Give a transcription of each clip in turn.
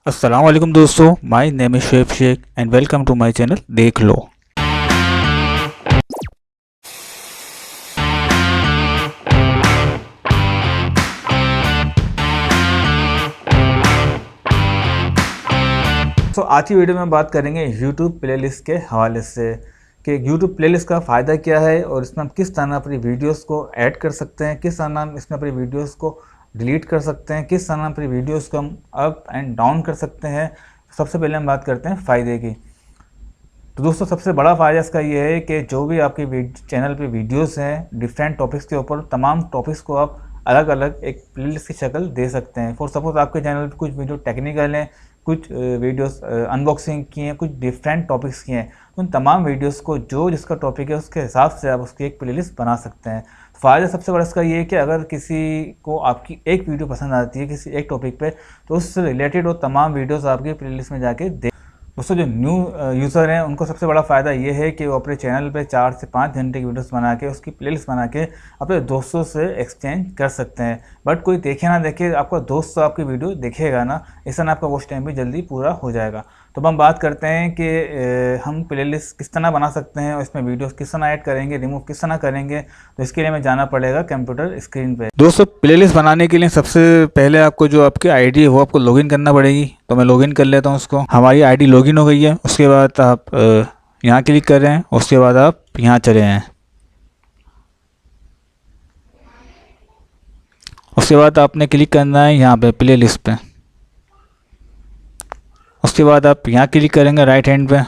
अस्सलाम वालेकुम दोस्तों, my name is Shoaib Shaikh and welcome to my channel देख लो। तो आज की वीडियो में बात करेंगे YouTube प्लेलिस्ट के हवाले से कि YouTube प्लेलिस्ट का फ़ायदा क्या है और इसमें हम किस तरह अपनी वीडियोस को ऐड कर सकते हैं, किस तरह हम इसमें अपनी वीडियोस को डिलीट कर सकते हैं, किस तरह अपनी वीडियोस को हम अप एंड डाउन कर सकते हैं। सबसे पहले हम बात करते हैं फ़ायदे की। तो दोस्तों सबसे बड़ा फ़ायदा इसका ये है कि जो भी आपकी चैनल पे वीडियोस हैं डिफरेंट टॉपिक्स के ऊपर, तमाम टॉपिक्स को आप अलग अलग एक प्लेलिस्ट की शक्ल दे सकते हैं। फॉर सपोज आपके चैनल पे कुछ वीडियो टेक्निकल हैं, कुछ वीडियोस अनबॉक्सिंग की हैं, कुछ डिफरेंट टॉपिक्स की हैं, उन तमाम वीडियोस को जो जिसका टॉपिक है उसके हिसाब से आप उसकी एक प्लेलिस्ट बना सकते हैं। फ़ायदा सबसे बड़ा इसका ये है कि अगर किसी को आपकी एक वीडियो पसंद आती है किसी एक टॉपिक पे, तो उससे रिलेटेड वो तमाम वीडियोस आपकी प्लेलिस्ट में जाके दोस्तों जो न्यू यूज़र हैं उनको सबसे बड़ा फ़ायदा ये है कि वो अपने चैनल पे 4 से 5 घंटे की वीडियोस बना के उसकी प्लेलिस्ट बना के अपने दोस्तों से एक्सचेंज कर सकते हैं। बट कोई देखे ना देखे, आपका दोस्त तो आपकी वीडियो देखेगा ना, इस तरह आपका वॉच टाइम भी जल्दी पूरा हो जाएगा। तो अब हम बात करते हैं कि हम प्लेलिस्ट किस तरह बना सकते हैं और इसमें वीडियोस किस तरह ऐड करेंगे, रिमूव किस तरह करेंगे। तो इसके लिए हमें जाना पड़ेगा कंप्यूटर स्क्रीन पे। दोस्तों प्लेलिस्ट बनाने के लिए सबसे पहले आपको जो आपकी आईडी है वो आपको लॉगिन करना पड़ेगी। तो मैं लॉगिन कर लेता हूँ उसको। हमारी आईडी लॉगिन हो गई है। उसके बाद आप यहाँ क्लिक कर रहे हैं, उसके बाद आप यहाँ चले हैं। उसके बाद आपने क्लिक करना है यहाँ पे प्लेलिस्ट पे। उसके बाद आप यहाँ क्लिक करेंगे राइट हैंड पे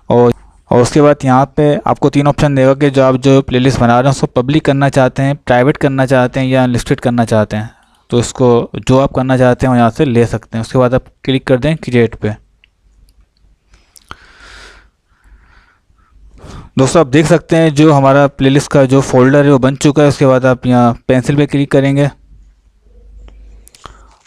और उसके बाद यहाँ पे आपको 3 ऑप्शन देगा कि जो आप जो प्लेलिस्ट बना रहे हैं उसको पब्लिक करना चाहते हैं, प्राइवेट करना चाहते हैं या अनलिस्टेड करना चाहते हैं। तो इसको जो आप करना चाहते हैं वो यहाँ से ले सकते हैं। उसके बाद आप क्लिक कर दें क्रिएट पे। दोस्तों आप देख सकते हैं जो हमारा प्लेलिस्ट का जो फोल्डर है वो बन चुका है। उसके बाद आप यहाँ पेंसिल पे क्लिक करेंगे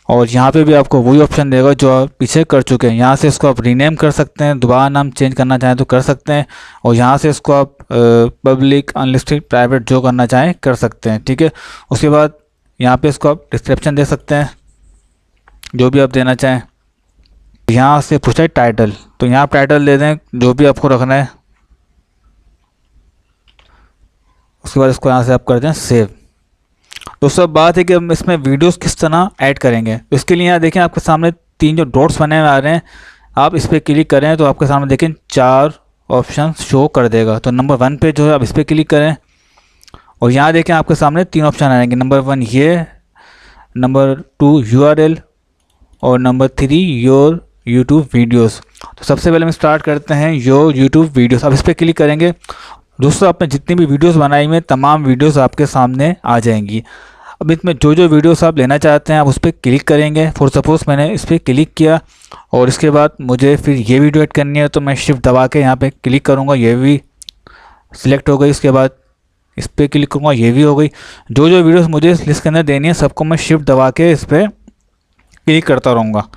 और यहाँ पे भी आपको वही ऑप्शन देगा जो आप पीछे कर चुके हैं। यहाँ से इसको आप रीनेम कर सकते हैं, दोबारा नाम चेंज करना चाहें तो कर सकते हैं और यहाँ से इसको आप पब्लिक, अनलिस्टेड, प्राइवेट जो करना चाहें कर सकते हैं। ठीक है। उसके बाद यहाँ पे इसको आप डिस्क्रिप्शन दे सकते हैं, जो भी आप देना चाहें। यहाँ से पूछा है टाइटल, तो यहाँ टाइटल दे दें जो भी आपको रखना है। उसके बाद इसको यहाँ से आप कर दें सेव। दोस्तों अब बात है कि हम इसमें वीडियोस किस तरह ऐड करेंगे। तो इसके लिए यहाँ देखें आपके सामने 3 जो डॉट्स बने हुए आ रहे हैं, आप इस पर क्लिक करें तो आपके सामने देखें 4 ऑप्शन शो कर देगा। तो नंबर 1 पे जो है आप इस पर क्लिक करें और यहाँ देखें आपके सामने 3 ऑप्शन आएंगे। नंबर 1 ये, नंबर 2 URL और नंबर 3 योर यूट्यूब वीडियोज़। तो सबसे पहले हम स्टार्ट करते हैं योर यूट्यूब वीडियोज़। अब इस पर क्लिक करेंगे। दोस्तों आपने जितनी भी वीडियोस बनाई हुई तमाम वीडियोस आपके सामने आ जाएंगी। अब इसमें जो जो वीडियोस आप लेना चाहते हैं आप उस पर क्लिक करेंगे। फॉर सपोज़ मैंने इस पर क्लिक किया और इसके बाद मुझे फिर ये वीडियो ऐड करनी है, तो मैं शिफ्ट दबा के यहाँ पे क्लिक करूँगा, ये भी सिलेक्ट हो गई। इसके बाद इस पर क्लिक करूँगा, ये भी हो गई। जो जो वीडियोस मुझे इस लिस्ट के अंदर देनी है सबको मैं शिफ्ट दबा के इस पर क्लिक करता रहूँगा।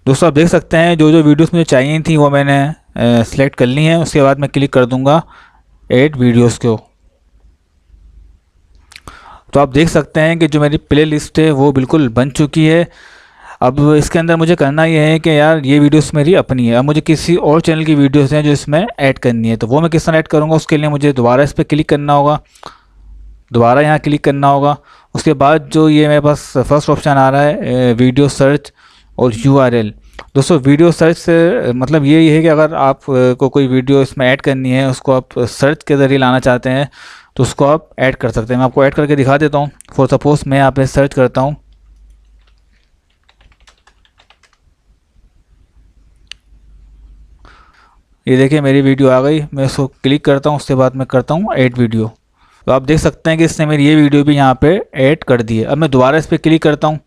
दोस्तों आप देख सकते हैं जो जो वीडियोस मुझे चाहिए थी वो मैंने सिलेक्ट कर ली है। उसके बाद मैं क्लिक कर दूंगा ऐड वीडियोस को। तो आप देख सकते हैं कि जो मेरी प्ले लिस्ट है वो बिल्कुल बन चुकी है। अब इसके अंदर मुझे करना ये है कि यार ये वीडियोस मेरी अपनी है, अब मुझे किसी और चैनल की वीडियोस हैं जो इसमें ऐड करनी है। तो वो मैं किस तरह ऐड करूँगा, उसके लिए मुझे दोबारा इस पर क्लिक करना होगा, दोबारा यहाँ क्लिक करना होगा। उसके बाद जो ये मेरे पास फर्स्ट ऑप्शन आ रहा है वीडियो सर्च और URL। दोस्तों वीडियो सर्च से मतलब ये है कि अगर आप को कोई वीडियो इसमें ऐड करनी है, उसको आप सर्च के ज़रिए लाना चाहते हैं तो उसको आप ऐड कर सकते हैं। मैं आपको ऐड करके दिखा देता हूँ। फॉर सपोज़ मैं यहाँ पे सर्च करता हूँ, ये देखिए मेरी वीडियो आ गई। मैं इसको क्लिक करता हूँ, उसके बाद मैं करता हूँ ऐड वीडियो। तो आप देख सकते हैं कि इसने मेरी ये वीडियो भी यहाँ पे ऐड कर दी है। अब मैं दोबारा इस पर क्लिक करता हूँ।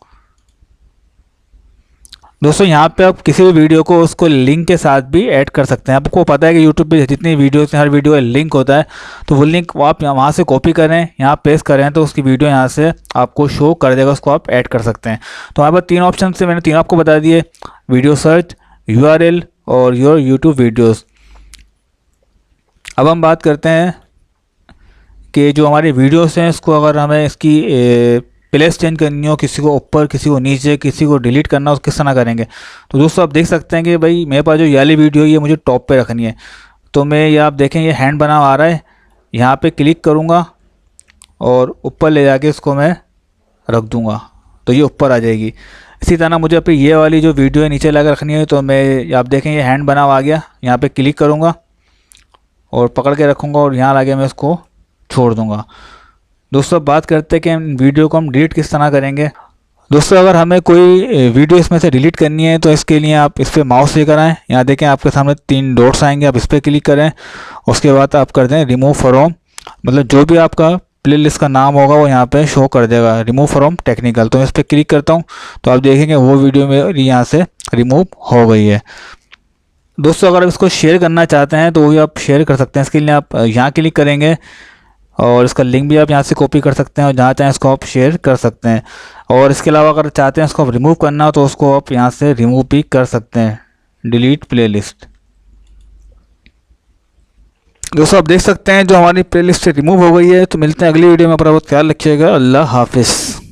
दोस्तों यहाँ पे आप किसी भी वीडियो को उसको लिंक के साथ भी ऐड कर सकते हैं। आपको पता है कि यूट्यूब पे जितनी वीडियोस हैं हर वीडियो का लिंक होता है, तो वो लिंक आप वहाँ से कॉपी करें, यहाँ पेस्ट करें तो उसकी वीडियो यहाँ से आपको शो कर देगा, उसको आप ऐड कर सकते हैं। तो यहाँ पर 3 ऑप्शन से मैंने 3 आपको बता दिए, वीडियो सर्च, URL और योर यूट्यूब वीडियोज़। अब हम बात करते हैं कि जो हमारी वीडियोस हैं इसको अगर हमें इसकी प्लेस चेंज करनी हो, किसी को ऊपर किसी को नीचे, किसी को डिलीट करना हो, किस तरह करेंगे। तो दोस्तों आप देख सकते हैं कि भाई मेरे पास जो ये वाली वीडियो है ये मुझे टॉप पे रखनी है। तो मैं ये आप देखें ये हैंड बना आ रहा है, यहाँ पे क्लिक करूँगा और ऊपर ले जाके इसको मैं रख दूँगा तो ये ऊपर आ जाएगी। इसी तरह मुझे अपनी ये वाली जो वीडियो है नीचे लगा रखनी है, तो मैं आप देखें ये हैंड बना आ गया, यहाँ पे क्लिक करूँगा और पकड़ के रखूँगा और यहाँ लाके मैं इसको छोड़ दूँगा। दोस्तों बात करते हैं कि वीडियो को हम डिलीट किस तरह करेंगे। दोस्तों अगर हमें कोई वीडियो इसमें से डिलीट करनी है तो इसके लिए आप इस पर माउस लेकर आएँ, यहाँ देखें आपके सामने 3 डॉट्स आएंगे, आप इस पर क्लिक करें। उसके बाद आप कर दें रिमूव फ्रॉम, मतलब जो भी आपका प्लेलिस्ट का नाम होगा वो यहाँ पे शो कर देगा, रिमूव फ्रॉम टेक्निकल। तो मैं इस पर क्लिक करता हूँ तो आप देखेंगे वो वीडियो मेरी यहाँ से रिमूव हो गई है। दोस्तों अगर आप इसको शेयर करना चाहते हैं तो वो भी आप शेयर कर सकते हैं। इसके लिए आप यहाँ क्लिक करेंगे और इसका लिंक भी आप यहाँ से कॉपी कर सकते हैं और जहाँ चाहें इसको आप शेयर कर सकते हैं। और इसके अलावा अगर चाहते हैं इसको आप रिमूव करना हो तो उसको आप यहाँ से रिमूव भी कर सकते हैं, डिलीट प्लेलिस्ट। दोस्तों आप देख सकते हैं जो हमारी प्लेलिस्ट से रिमूव हो गई है। तो मिलते हैं अगली वीडियो में, अपना बहुत ख्याल रखिएगा। अल्लाह हाफिज़।